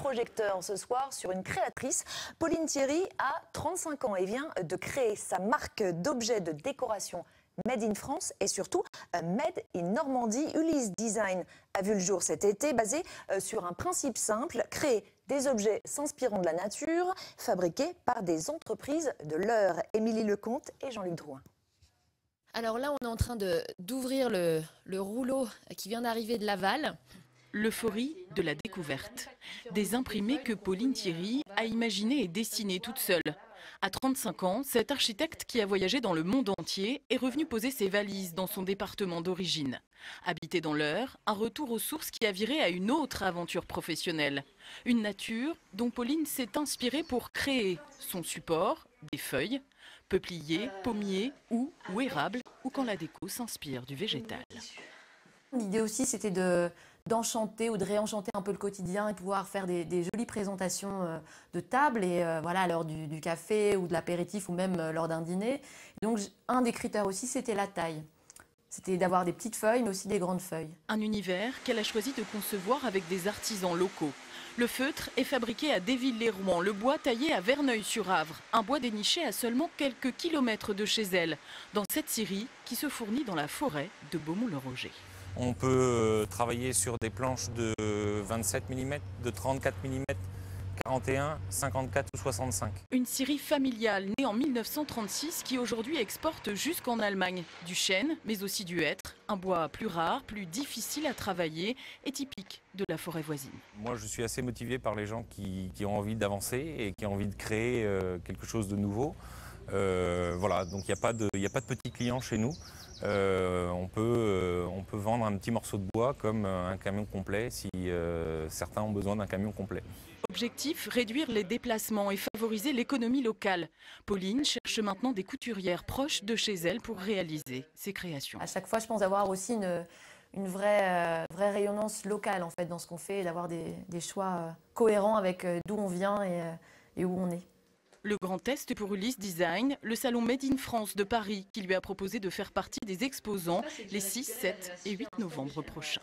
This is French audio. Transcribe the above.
projecteurs ce soir sur une créatrice. Pauline Thierry a 35 ans et vient de créer sa marque d'objets de décoration Made in France et surtout Made in Normandie. Ulysse Design a vu le jour cet été, basé sur un principe simple, créer des objets s'inspirant de la nature, fabriqués par des entreprises de l'Eure. Émilie Lecomte et Jean-Luc Drouin. Alors là, on est en train d'ouvrir le rouleau qui vient d'arriver de Laval. L'euphorie de la découverte. Des imprimés que Pauline Thierry a imaginés et dessinés toute seule. À 35 ans, cet architecte qui a voyagé dans le monde entier est revenu poser ses valises dans son département d'origine. Habité dans l'Eure, un retour aux sources qui a viré à une autre aventure professionnelle. Une nature dont Pauline s'est inspirée pour créer son support, des feuilles, peupliers, pommiers ou érables, ou quand la déco s'inspire du végétal. L'idée aussi, c'était d'enchanter ou de réenchanter un peu le quotidien et pouvoir faire des jolies présentations de table et voilà, à l'heure du café ou de l'apéritif ou même lors d'un dîner. Donc un des critères aussi, c'était la taille. C'était d'avoir des petites feuilles mais aussi des grandes feuilles. Un univers qu'elle a choisi de concevoir avec des artisans locaux. Le feutre est fabriqué à Déville-les-Rouen, le bois taillé à Verneuil-sur-Avre, un bois déniché à seulement quelques kilomètres de chez elle, dans cette scierie qui se fournit dans la forêt de Beaumont-le-Roger. On peut travailler sur des planches de 27 mm, de 34 mm, 41, 54 ou 65. Une scierie familiale née en 1936 qui aujourd'hui exporte jusqu'en Allemagne. Du chêne, mais aussi du hêtre, un bois plus rare, plus difficile à travailler et typique de la forêt voisine. Moi, je suis assez motivé par les gens qui ont envie d'avancer et qui ont envie de créer quelque chose de nouveau. Voilà, donc il n'y a pas de petits clients chez nous. On peut vendre un petit morceau de bois comme un camion complet si certains ont besoin d'un camion complet. Objectif, réduire les déplacements et favoriser l'économie locale. Pauline cherche maintenant des couturières proches de chez elle pour réaliser ses créations. À chaque fois, je pense avoir aussi une vraie rayonnance locale en fait, dans ce qu'on fait et d'avoir des choix cohérents avec d'où on vient et où on est. Le grand test pour Ulysse Design, le salon Made in France de Paris qui lui a proposé de faire partie des exposants les 6, 7 et 8 novembre prochains.